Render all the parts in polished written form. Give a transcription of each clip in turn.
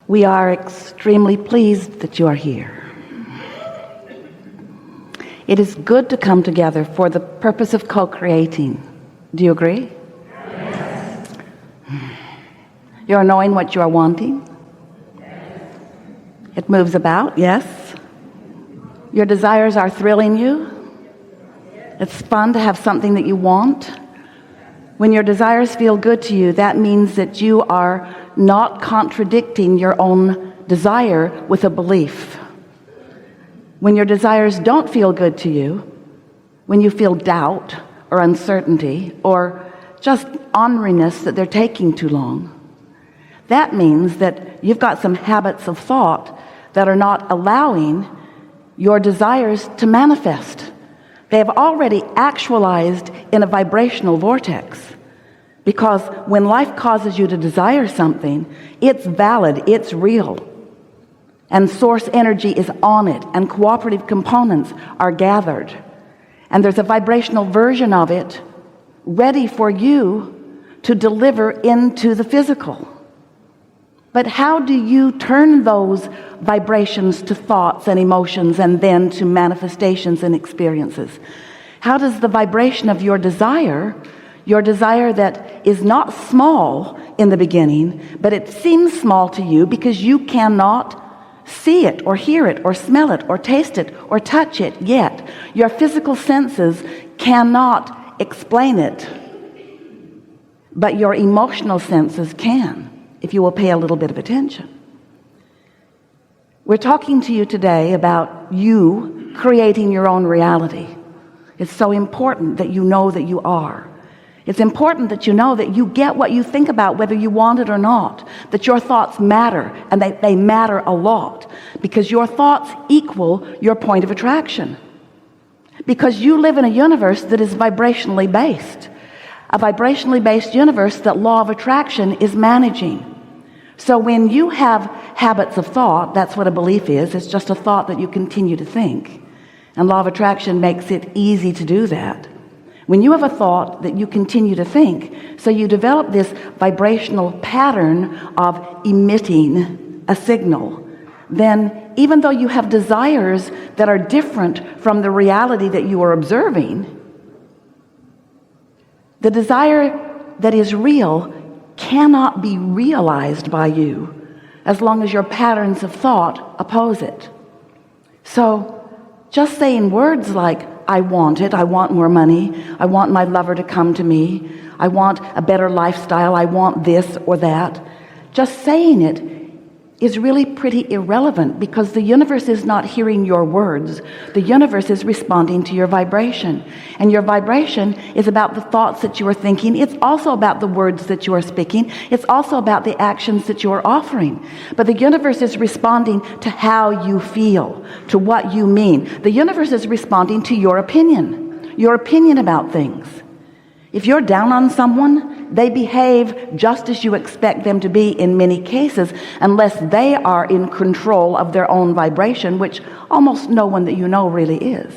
We are extremely pleased that you are here. It is good to come together for the purpose of co-creating. Do you agree? Yes. You're knowing what you are wanting? Yes. It moves about, yes? Your desires are thrilling you? It's fun to have something that you want? When your desires feel good to you, that means that you are not contradicting your own desire with a belief. When your desires don't feel good to you, when you feel doubt or uncertainty or just orneriness that they're taking too long, that means that you've got some habits of thought that are not allowing your desires to manifest. They have already actualized in a vibrational vortex, because when life causes you to desire something, it's valid, it's real, and source energy is on it, and cooperative components are gathered, and there's a vibrational version of it ready for you to deliver into the physical. But how do you turn those vibrations to thoughts and emotions and then to manifestations and experiences? How does the vibration of your desire that is not small in the beginning, but it seems small to you because you cannot see it or hear it or smell it or taste it or touch it yet. Your physical senses cannot explain it, but your emotional senses can, if you will pay a little bit of attention. We're talking to you today about you creating your own reality. It's so important that you know that you are. It's important that you know that you get what you think about, whether you want it or not, that your thoughts matter, and they matter a lot, because your thoughts equal your point of attraction, because you live in a universe that is vibrationally based, a vibrationally based universe that law of attraction is managing. So when you have habits of thought, that's what a belief is. It's just a thought that you continue to think, and law of attraction makes it easy to do that. When you have a thought that you continue to think, so you develop this vibrational pattern of emitting a signal, then even though you have desires that are different from the reality that you are observing, the desire that is real cannot be realized by you as long as your patterns of thought oppose it. So just saying words like, I want it, I want more money, I want my lover to come to me, I want a better lifestyle, I want this or that, just saying it is really pretty irrelevant, because the universe is not hearing your words. The universe is responding to your vibration, and your vibration is about the thoughts that you are thinking. It's also about the words that you are speaking. It's also about the actions that you are offering. But the universe is responding to how you feel, to what you mean. The universe is responding to your opinion about things. If you're down on someone, they behave just as you expect them to be in many cases, unless they are in control of their own vibration, which almost no one that you know really is.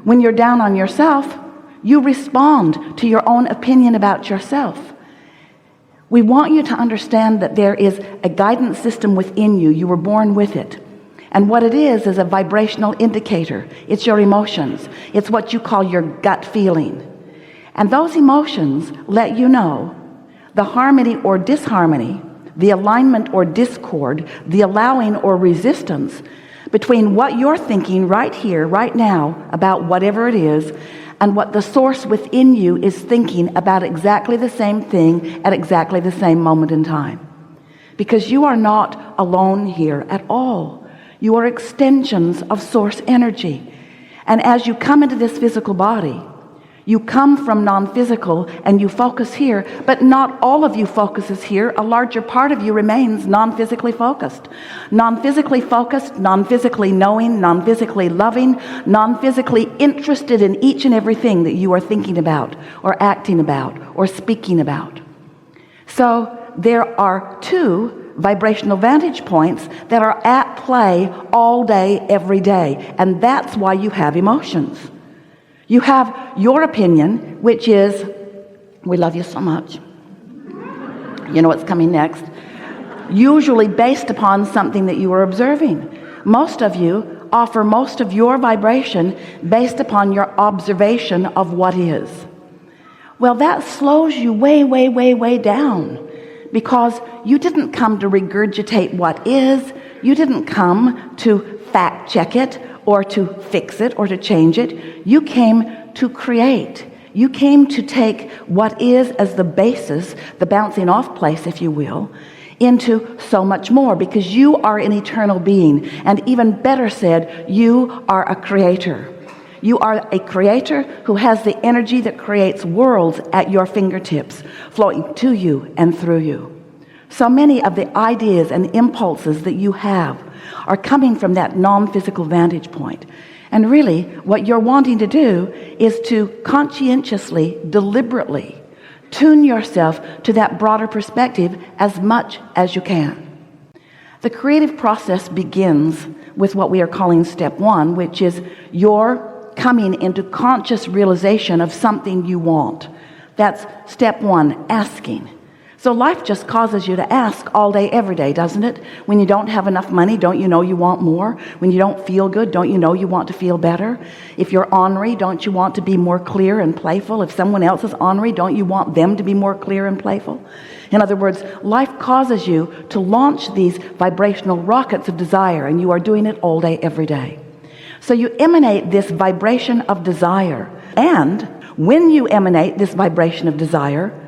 When you're down on yourself, you respond to your own opinion about yourself. We want you to understand that there is a guidance system within you. You were born with it. And what it is a vibrational indicator. It's your emotions. It's what you call your gut feeling. And those emotions let you know the harmony or disharmony, the alignment or discord, the allowing or resistance between what you're thinking right here, right now, about whatever it is, and what the source within you is thinking about exactly the same thing at exactly the same moment in time. Because you are not alone here at all. You are extensions of source energy. And as you come into this physical body, you come from non-physical and you focus here, but not all of you focuses here. A larger part of you remains non-physically focused. Non-physically focused, non-physically knowing, non-physically loving, non-physically interested in each and everything that you are thinking about or acting about or speaking about. So there are two vibrational vantage points that are at play all day, every day. And that's why you have emotions. You have your opinion, which is, we love you so much. You know what's coming next. usually based upon something that you are observing. Most of you offer most of your vibration based upon your observation of what is. Well, that slows you way, way, way, way down, because you didn't come to regurgitate what is. You didn't come to fact check it or to fix it or to change it. You came to create. You came to take what is as the basis, the bouncing off place, if you will, into so much more, because you are an eternal being. And even better said, you are a creator. You are a creator who has the energy that creates worlds at your fingertips, flowing to you and through you. So many of the ideas and impulses that you have are coming from that non-physical vantage point. And really, what you're wanting to do is to conscientiously, deliberately tune yourself to that broader perspective as much as you can. The creative process begins with what we are calling step one, which is your coming into conscious realization of something you want. That's step one, asking. So life just causes you to ask all day, every day, doesn't it? When you don't have enough money, don't you know you want more? When you don't feel good, don't you know you want to feel better? If you're ornery, don't you want to be more clear and playful? If someone else is ornery, don't you want them to be more clear and playful? In other words, life causes you to launch these vibrational rockets of desire, and you are doing it all day, every day. So you emanate this vibration of desire, and when you emanate this vibration of desire,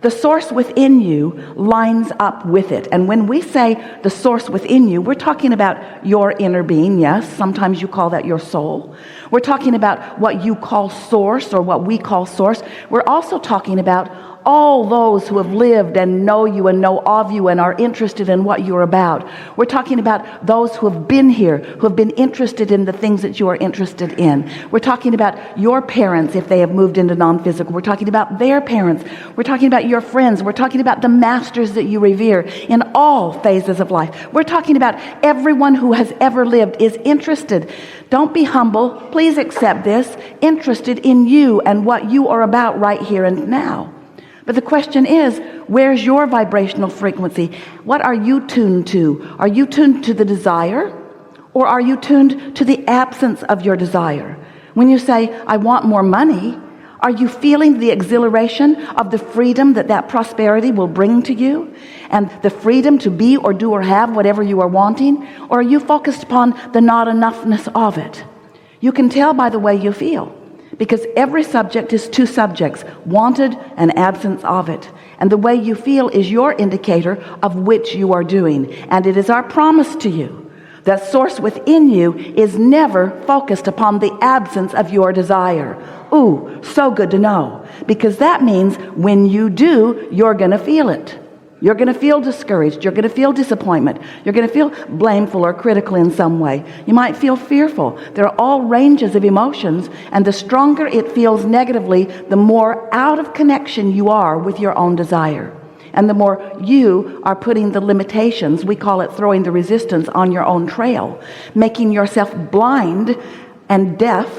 the source within you lines up with it. And when we say the source within you, we're talking about your inner being. Yes, sometimes you call that your soul. We're talking about what you call source, or what we call source. We're also talking about all those who have lived and know you and know of you and are interested in what you're about. We're talking about those who have been here, who have been interested in the things that you are interested in. We're talking about your parents if they have moved into non-physical. We're talking about their parents. We're talking about your friends. We're talking about the masters that you revere in all phases of life. We're talking about everyone who has ever lived is interested. Don't be humble. Please accept this. Interested in you and what you are about right here and now. But the question is, where's your vibrational frequency? What are you tuned to? Are you tuned to the desire, or are you tuned to the absence of your desire? When you say, I want more money, are you feeling the exhilaration of the freedom that prosperity will bring to you, and the freedom to be or do or have whatever you are wanting? Or are you focused upon the not enoughness of it? You can tell by the way you feel, because every subject is two subjects, wanted and absence of it. And the way you feel is your indicator of which you are doing. And it is our promise to you that source within you is never focused upon the absence of your desire. Ooh, so good to know, because that means when you do, you're going to feel it. You're going to feel discouraged. You're going to feel disappointment. You're going to feel blameful or critical in some way. You might feel fearful. There are all ranges of emotions, and the stronger it feels negatively, the more out of connection you are with your own desire. And the more you are putting the limitations, we call it throwing the resistance, on your own trail, making yourself blind and deaf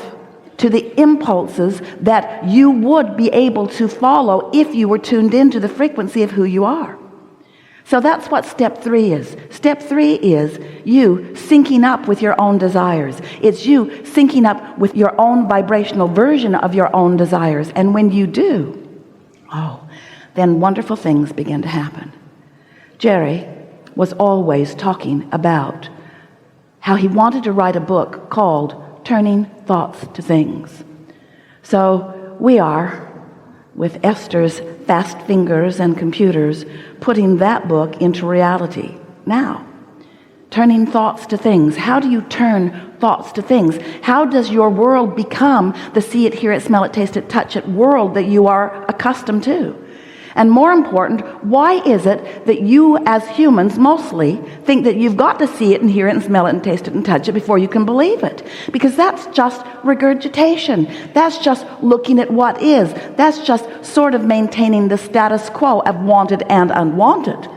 to the impulses that you would be able to follow if you were tuned into the frequency of who you are. So that's what step 3 is. Step 3 is you syncing up with your own desires. It's you syncing up with your own vibrational version of your own desires. And when you do, then wonderful things begin to happen. Jerry was always talking about how he wanted to write a book called Turning Thoughts to Things. So we are, with Esther's fast fingers and computers, putting that book into reality now. Turning thoughts to things. How do you turn thoughts to things? How does your world become the see it, hear it, smell it, taste it, touch it world that you are accustomed to? And more important, why is it that you as humans mostly think that you've got to see it and hear it and smell it and taste it and touch it before you can believe it? Because that's just regurgitation. That's just looking at what is. That's just sort of maintaining the status quo of wanted and unwanted.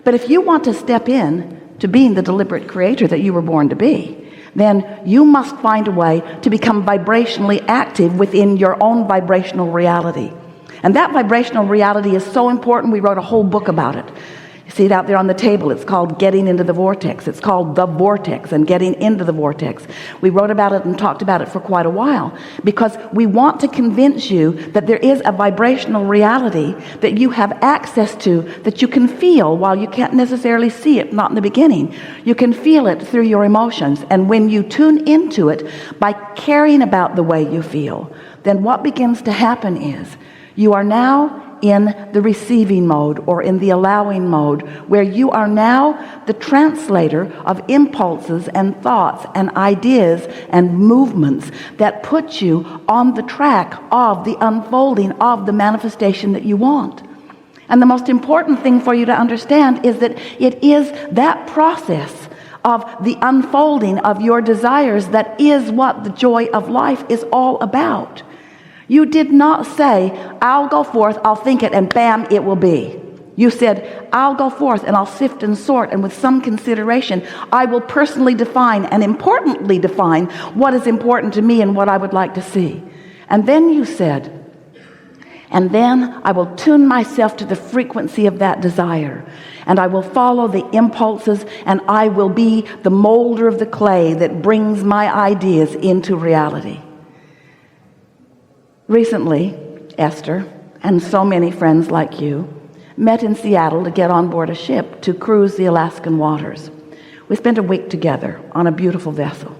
But if you want to step in to being the deliberate creator that you were born to be, then you must find a way to become vibrationally active within your own vibrational reality. And that vibrational reality is so important, we wrote a whole book about it. You see it out there on the table. It's called Getting into the Vortex. It's called the Vortex and Getting into the Vortex. We wrote about it and talked about it for quite a while because we want to convince you that there is a vibrational reality that you have access to, that you can feel while you can't necessarily see it, not in the beginning. You can feel it through your emotions. And when you tune into it by caring about the way you feel, then what begins to happen is you are now in the receiving mode or in the allowing mode, where you are now the translator of impulses and thoughts and ideas and movements that put you on the track of the unfolding of the manifestation that you want. And the most important thing for you to understand is that it is that process of the unfolding of your desires that is what the joy of life is all about. You did not say, I'll go forth, I'll think it, and bam, it will be. You said, I'll go forth and I'll sift and sort, and with some consideration, I will personally define and importantly define what is important to me and what I would like to see. And then you said, and then I will tune myself to the frequency of that desire, and I will follow the impulses, and I will be the molder of the clay that brings my ideas into reality. Recently, Esther and so many friends like you met in Seattle to get on board a ship to cruise the Alaskan waters. We spent a week together on a beautiful vessel.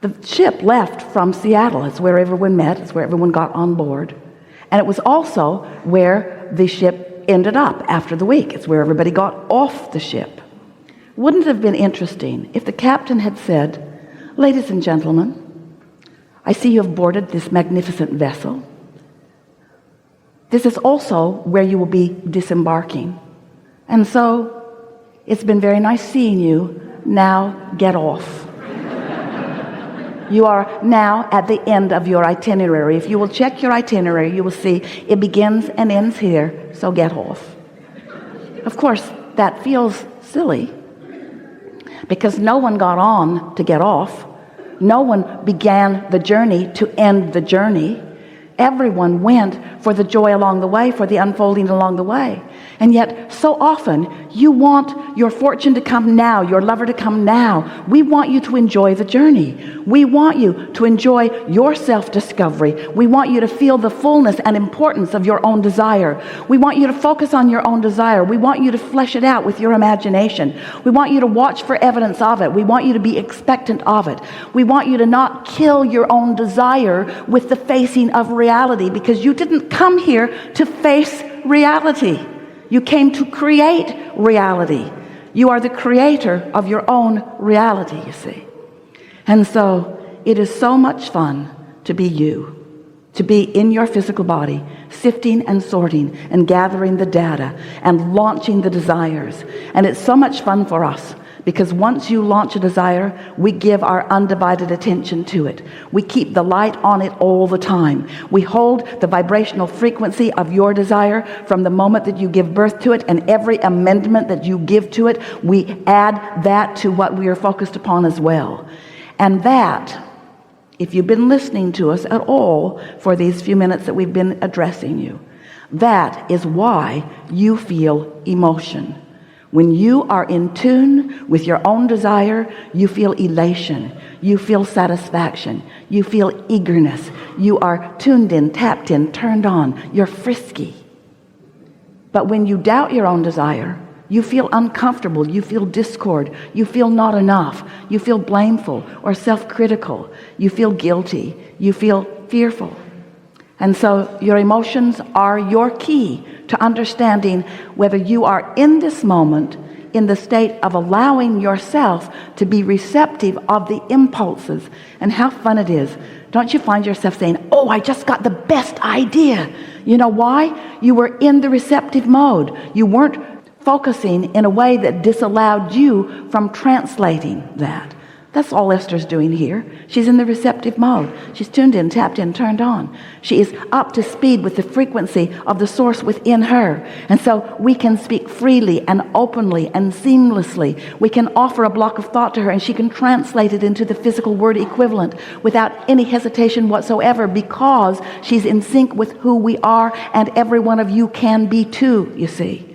The ship left from Seattle. It's where everyone met. It's where everyone got on board. And it was also where the ship ended up after the week. It's where everybody got off the ship. Wouldn't it have been interesting if the captain had said, ladies and gentlemen, I see you have boarded this magnificent vessel. This is also where you will be disembarking. And so it's been very nice seeing you. Now get off. You are now at the end of your itinerary. If you will check your itinerary, you will see it begins and ends here, so get off. Of course, that feels silly because no one got on to get off. No one began the journey to end the journey. Everyone went for the joy along the way, for the unfolding along the way. And yet, so often, you want your fortune to come now, your lover to come now. We want you to enjoy the journey. We want you to enjoy your self-discovery. We want you to feel the fullness and importance of your own desire. We want you to focus on your own desire. We want you to flesh it out with your imagination. We want you to watch for evidence of it. We want you to be expectant of it. We want you to not kill your own desire with the facing of reality, because you didn't come here to face reality. You came to create reality. You are the creator of your own reality, you see. And so it is so much fun to be you, to be in your physical body, sifting and sorting and gathering the data and launching the desires. And it's so much fun for us, because once you launch a desire, we give our undivided attention to it. We keep the light on it all the time. We hold the vibrational frequency of your desire from the moment that you give birth to it, and every amendment that you give to it, we add that to what we are focused upon as well. And that, if you've been listening to us at all for these few minutes that we've been addressing you, that is why you feel emotion. When you are in tune with your own desire, you feel elation, you feel satisfaction, you feel eagerness, you are tuned in, tapped in, turned on, you're frisky. But when you doubt your own desire, you feel uncomfortable, you feel discord, you feel not enough, you feel blameful or self-critical, you feel guilty, you feel fearful. And so your emotions are your key to understanding whether you are in this moment in the state of allowing yourself to be receptive of the impulses. And how fun it is. Don't you find yourself saying, oh, I just got the best idea. You know why? You were in the receptive mode. You weren't focusing in a way that disallowed you from translating that. That's all Esther's doing here. She's in the receptive mode. She's tuned in, tapped in, turned on. She is up to speed with the frequency of the source within her. And so we can speak freely and openly and seamlessly. We can offer a block of thought to her, and she can translate it into the physical word equivalent without any hesitation whatsoever, because she's in sync with who we are, and every one of you can be too, you see.